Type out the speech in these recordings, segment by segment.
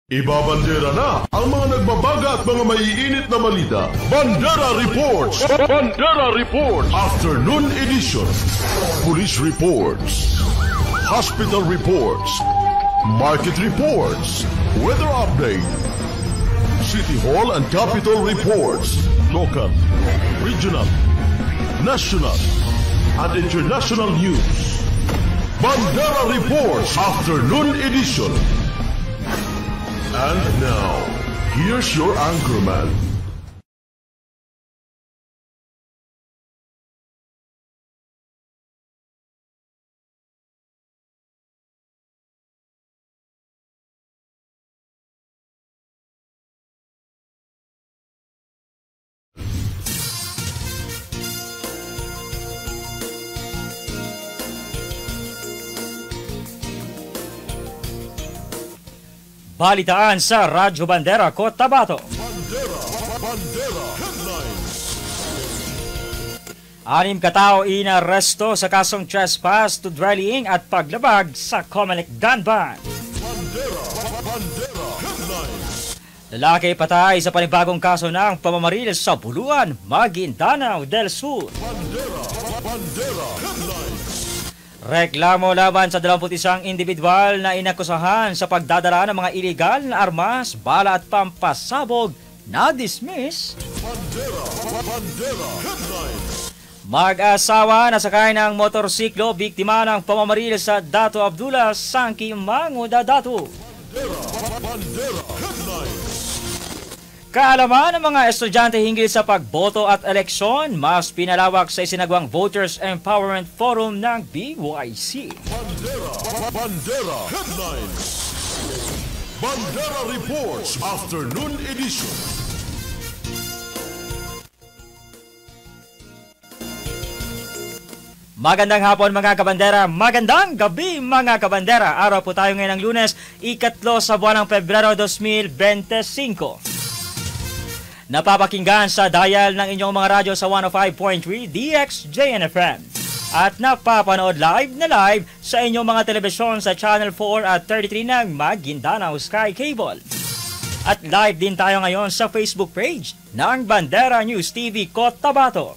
Ibabandera na ang mga nagbabaga at mga maiinit na balita. Bandera Reports! Bandera Reports! Afternoon Edition. Police Reports. Hospital Reports. Market Reports. Weather Update. City Hall and Capitol Reports. Local, regional, national, and international news. Bandera Reports Afternoon Edition. And now, here's your anchorman. Balitaan sa Radyo Bandera, Cotabato. Bandera Headlines. 6 katao inaresto sa kasong trespass to dwelling at paglabag sa Comelec gun ban. Bandera Headlines. Lalaki patay sa panibagong kaso ng pamamaril sa Buluan, Maguindanao del Sur. Bandera Headlines. Reklamo laban sa 21 individual na inakusahan sa pagdadala ng mga iligal na armas, bala at pampasabog na dismiss. Bandera Headlines. Mag-asawa na sakay ng motorsiklo biktima ng pamamaril sa Dato Abdullah, Sangki, Manguda, Dato. Bandera Headlines. Kaalaman ng mga estudyante hinggil sa pagboto at eleksyon, mas pinalawak sa isinagawang Voters Empowerment Forum ng BYC. Bandera Headlines. Bandera Reports Afternoon Edition. Magandang hapon mga kabandera, magandang gabi mga kabandera. Araw po tayo ngayon ng Lunes, 3 sa buwan ng Pebrero 2025. Napapakinggan sa dial ng inyong mga radyo sa 105.3 DXJNFM at napapanood live sa inyong mga telebisyon sa Channel 4 at 33 ng Maguindanao Sky Cable. At live din tayo ngayon sa Facebook page ng Bandera News TV Cotabato.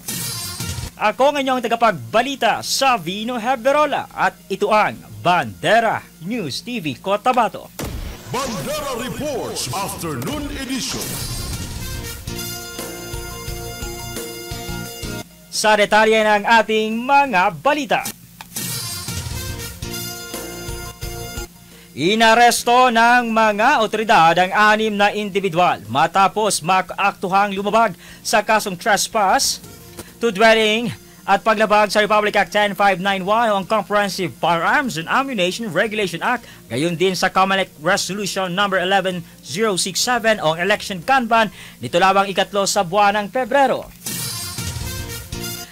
Ako ang inyong tagapagbalita sa Vino Heberola at ito ang Bandera News TV Cotabato. Bandera Reports Afternoon Edition. Sa detalye ng ating mga balita. Inaresto ng mga otoridad ang 6 na individual matapos makaaktuhang lumabag sa kasong trespass to dwelling at paglabag sa Republic Act 10591 o ang Comprehensive Firearms and Ammunition Regulation Act, gayon din sa Comelec Resolution No. 11067 o ang Election Gun Ban nito lamang 3 sa buwan ng Pebrero.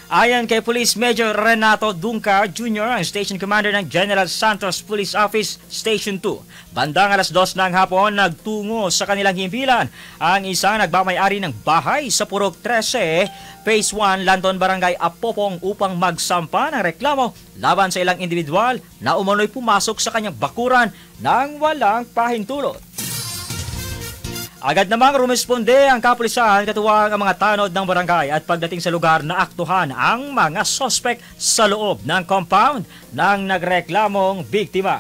Ayon kay Police Major Renato Duncar Jr., ang Station Commander ng General Santos Police Office Station 2, bandang 2:00 ng hapon nagtungo sa kanilang himpilan ang isang nagmamayari ng bahay sa Purok 13, Phase 1, Lanton, Barangay Apopong upang magsampa ng reklamo laban sa ilang individual na umano'y pumasok sa kanyang bakuran nang walang pahintulot. Agad namang rumesponde ang kapulisan katuwang ang mga tanod ng barangay at pagdating sa lugar na aktuhan ang mga sospek sa loob ng compound ng nagreklamong biktima.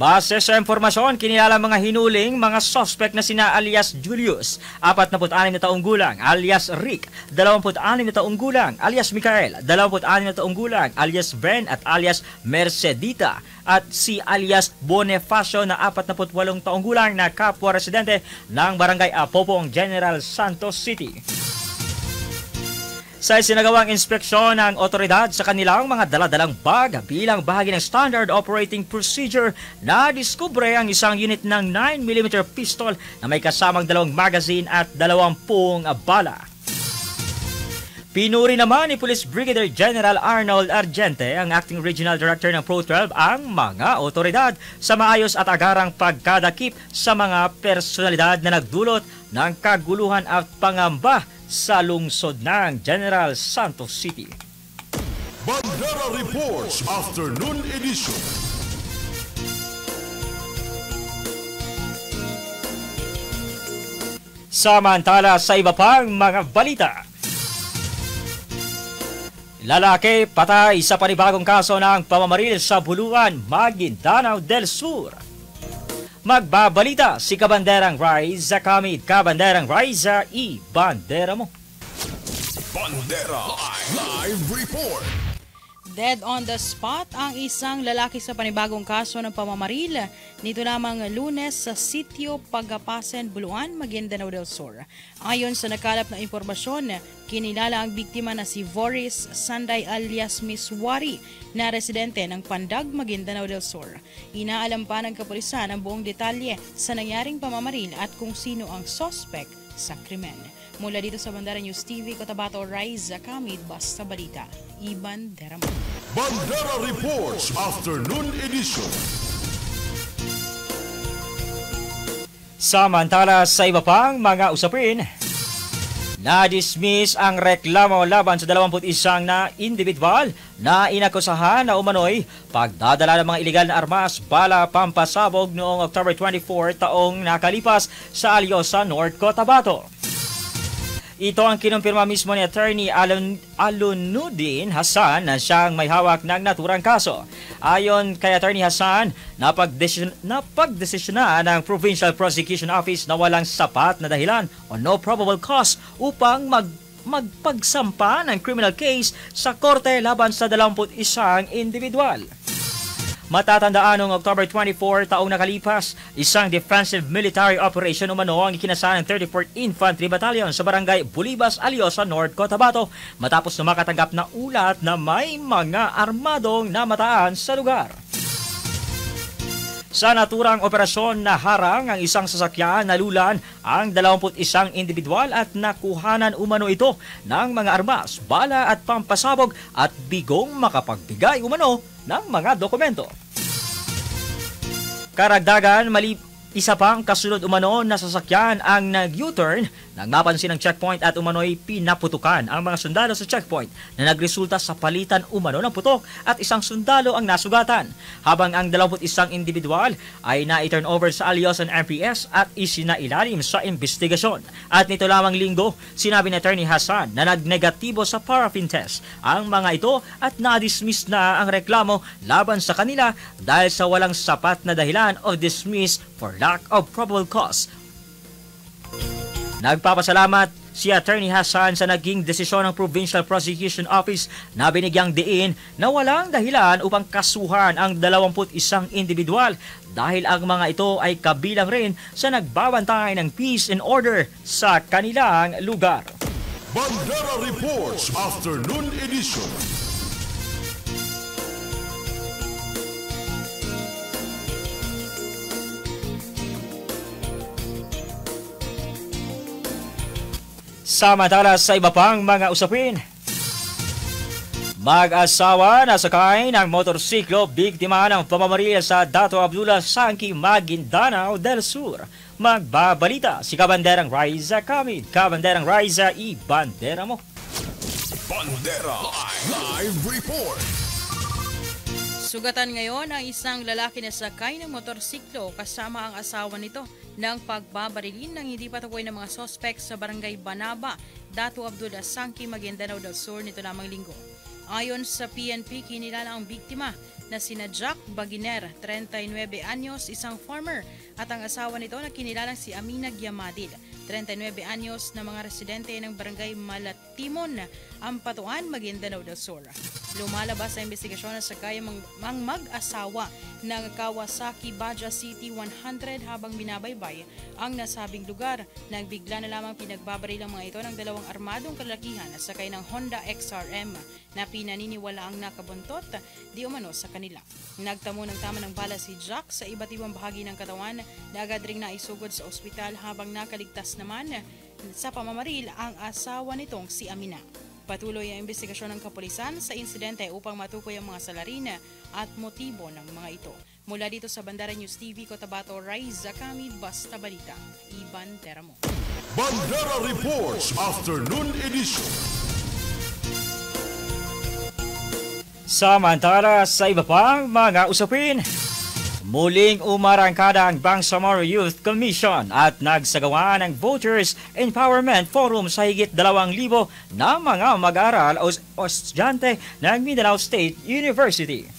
Base sa impormasyon, kinilala mga hinuling mga sospek na sina alias Julius, 46 na taong gulang, alias Rick, 26 na taong gulang, alias Mikael, 26 na taong gulang, alias Ben at alias Mercedita, at si alias Bonifacio na 48 taong gulang na kapwa residente ng Barangay Apopong, General Santos City. Sa isinagawang inspeksyon ng otoridad sa kanilang mga daladalang bag bilang bahagi ng Standard Operating Procedure, nadiskubre ang isang unit ng 9mm pistol na may kasamang 2 magazine at 20 bala. Pinuri naman ni Police Brigadier General Arnold Argente, ang Acting Regional Director ng Pro-12, ang mga otoridad sa maayos at agarang pagkadakip sa mga personalidad na nagdulot ng kaguluhan at pangamba sa lungsod ng General Santos City. Bandera Reports Afternoon Edition. Samantala sa iba pang mga balita, lalaki patay sa panibagong kaso ng pamamaril sa Buluan, Maguindanao del Sur. Magbabalita si Kabanderang Riza Kamid. Kabanderang Riza, i-bandera mo. Bandera Live Report. Dead on the spot ang isang lalaki sa panibagong kaso ng pamamaril nito lamang Lunes sa sitio Pagapasen, Buluan, Maguindanao del Sur. Ayon sa nakalap na impormasyon, kinilala ang biktima na si Voris Sanday alias Miss Wari na residente ng Pandag, Maguindanao del Sur. Inaalam pa ng kapulisan ang buong detalye sa nangyaring pamamaril at kung sino ang suspect sa krimen. Mula dito sa Bandera News TV, Cotabato, Riza Kamid, Basta Balita, i-bandera mo. Bandera Reports Afternoon Edition. Samantala sa iba pang mga usapin, na-dismiss ang reklamo laban sa 21 na individual na inakusahan na umano'y pagdadala ng mga ilegal na armas, bala, pampasabog noong October 24 taong nakalipas sa Alyosa, North Cotabato. Ito ang kinumpirma mismo ni Attorney Alunuddin Hassan na siyang may hawak ng naturang kaso. Ayon kay Attorney Hassan, napagdesisyonan ng Provincial Prosecution Office na walang sapat na dahilan o no probable cause upang magpagsampa ng criminal case sa korte laban sa 21 individual. Matatandaan noong October 24 taong nakalipas, isang defensive military operation umano ang ikinasahan ng 34th Infantry Battalion sa barangay Bulibas, Alyosa, North Cotabato matapos na makatanggap na ulat na may mga armadong namataan sa lugar. Sa naturang operasyon na harang ang isang sasakyan, nalulan ang 21 individual at nakuhanan umano ito ng mga armas, bala at pampasabog at bigong makapagbigay umano ng mga dokumento. Karagdagan, isa pang kasunod umano na sasakyan ang nag-U-turn nang napansin ng checkpoint at umano'y pinaputukan ang mga sundalo sa checkpoint na nagresulta sa palitan umano ng putok at isang sundalo ang nasugatan. Habang ang 21 individual ay na-turn over sa Alyosan MPS at isinailalim sa investigasyon. At nito lamang linggo, sinabi ni Attorney Hassan na nagnegatibo sa paraffin test ang mga ito at na-dismiss na ang reklamo laban sa kanila dahil sa walang sapat na dahilan o dismiss for lack of probable cause. Nagpapasalamat si Attorney Hassan sa naging desisyon ng Provincial Prosecution Office na binigyang diin na walang dahilan upang kasuhan ang 21 individual dahil ang mga ito ay kabilang rin sa nagbabantay ng peace and order sa kanilang lugar. Bandera Reports Afternoon Edition. Samantala sa iba pang mga usapin, mag-asawa na sakay ng motorsiklo biktima ng pamamaril sa Dato Abdullah Sangki, Maguindanao del Sur. Magbabalita si Kabanderang Riza Kamid. Kabanderang Riza, i-bandera mo. Bandera Live Report. Sugatan ngayon ang isang lalaki na sakay ng motorsiklo kasama ang asawa nito ng pagbabarilin ng hindi patukoy ng mga sospek sa barangay Banaba, Dato Abdullah Sangki, Maguindanao del Sur nito lamang linggo. Ayon sa PNP, kinilala ang biktima na sina Jack Baginer, 39 anyos, isang farmer, at ang asawa nito na kinilalang si Amina Giamadil, 39 anyos, na mga residente ng barangay Malatimon, Ampatuan, Maguindanao del Sur. Lumalabas sa investigasyon na sakay ang mag-asawa ng Kawasaki Baja City 100 habang binabaybay ang nasabing lugar. Nagbigla na lamang pinagbabaril ang mga ito ng dalawang armadong kalalakihan na sakay ng Honda XRM na pinaniniwala ang nakabuntot di umano sa kanila. Nagtamo ng tama ng bala si Jack sa iba't ibang bahagi ng katawan na agad ring naisugod sa ospital habang nakaligtas naman sa pamamaril ang asawa nitong si Amina. Patuloy ang investigasyon ng kapulisan sa insidente upang matukoy ang mga salarin at motibo ng mga ito. Mula dito sa Bandera News TV, Cotabato, Riza Kamid, Basta Balita, i-bandera mo. Bandera Reports Afternoon Edition. Samantala sa iba pang mga usapin, Muling umarangkada ang Bangsamoro Youth Commission at nagsagawa ng Voters Empowerment Forum sa higit 2,000 na mga mag-aaral o estudyante ng Mindanao State University.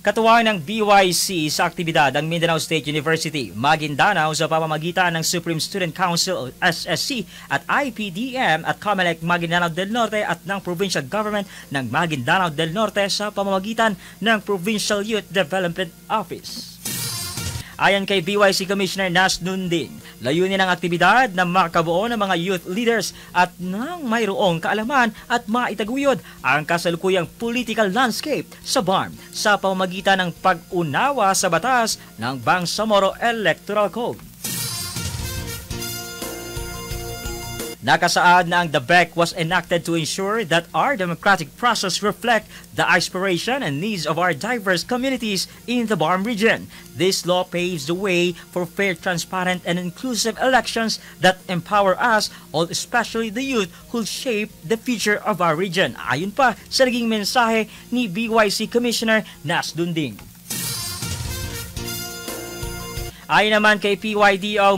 Katuwang ng BYC sa aktibidad ng Mindanao State University, Maguindanao sa pamamagitan ng Supreme Student Council SSC at IPDM at COMELEC Maguindanao del Norte at ng Provincial Government ng Maguindanao del Norte sa pamamagitan ng Provincial Youth Development Office. Ayon kay BYC Commissioner Nas Nunding, layunin ng aktibidad na makabuo ng mga youth leaders at nang mayroong kaalaman at maitaguyod ang kasalukuyang political landscape sa BARM sa pamamagitan ng pag-unawa sa batas ng Bangsamoro Electoral Code. Nakasaad na ang the BEC was enacted to ensure that our democratic process reflect the aspiration and needs of our diverse communities in the BARM region. This law paves the way for fair, transparent, and inclusive elections that empower us, all especially the youth who shape the future of our region. Ayon pa sa naging mensahe ni BYC Commissioner Nas Dunding. Ayon naman kay PYDO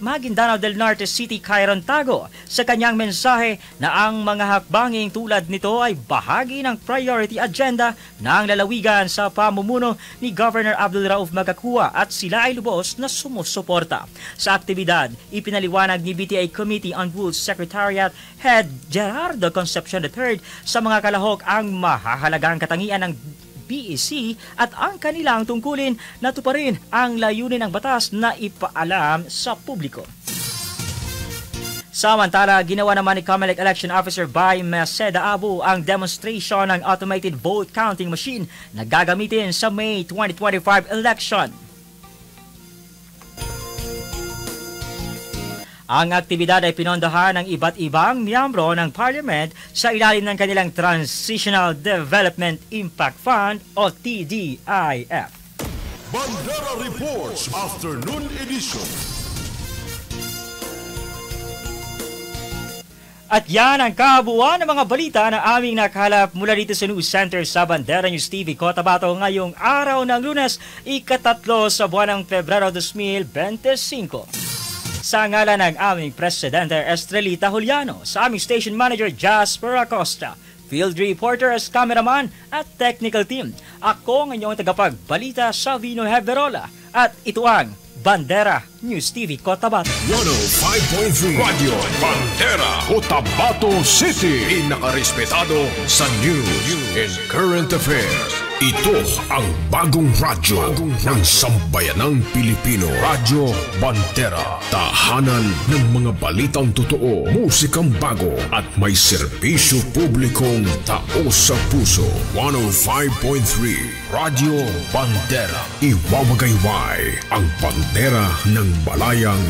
Maguindanao del Norte City Cairon Tago sa kanyang mensahe na ang mga hakbanging tulad nito ay bahagi ng priority agenda ng lalawigan sa pamumuno ni Governor Abdul Rauf Magacua at sila ay lubos na sumusuporta. Sa aktibidad, ipinaliwanag ni BTA Committee on Rules Secretariat Head Gerardo Concepcion III sa mga kalahok ang mahahalagang katangian ng BEC at ang kanilang tungkulin na tuparin ang layunin ng batas na ipaalam sa publiko. Samantala, ginawa naman ni COMELEC Election Officer Bay Maceda Abu ang demonstration ng automated vote counting machine na gagamitin sa May 2025 election. Ang aktibidad ay pinondohan ng iba't ibang miyembro ng Parliament sa ilalim ng kanilang Transitional Development Impact Fund o TDIF. Bandera Reports Afternoon Edition. At yan ang kabuuan ng mga balita na aming nakalap mula dito sa News Center sa Bandera News TV Cotabato ngayong araw ng Lunes, ika-3 sa buwan ng Pebrero 2025. Sa ngalan ng aming Presidente Estrelita Juliano, sa aming Station Manager Jasper Acosta, Field Reporters, Cameraman at Technical Team, ako ang inyong tagapagbalita Savino Heberola at ito ang Bandera News TV Cotabato. 105.3 Radio Bandera Cotabato City. Pinakarespetado sa news and current affairs. Ito ang bagong radyo ng sambayanang Pilipino. Radyo Bandera. Tahanan ng mga balitang totoo, musikang bago at may serbisyo publikong taos sa puso. 105.3 Radio Bandera. Iwawagayway ang bandera ng balayang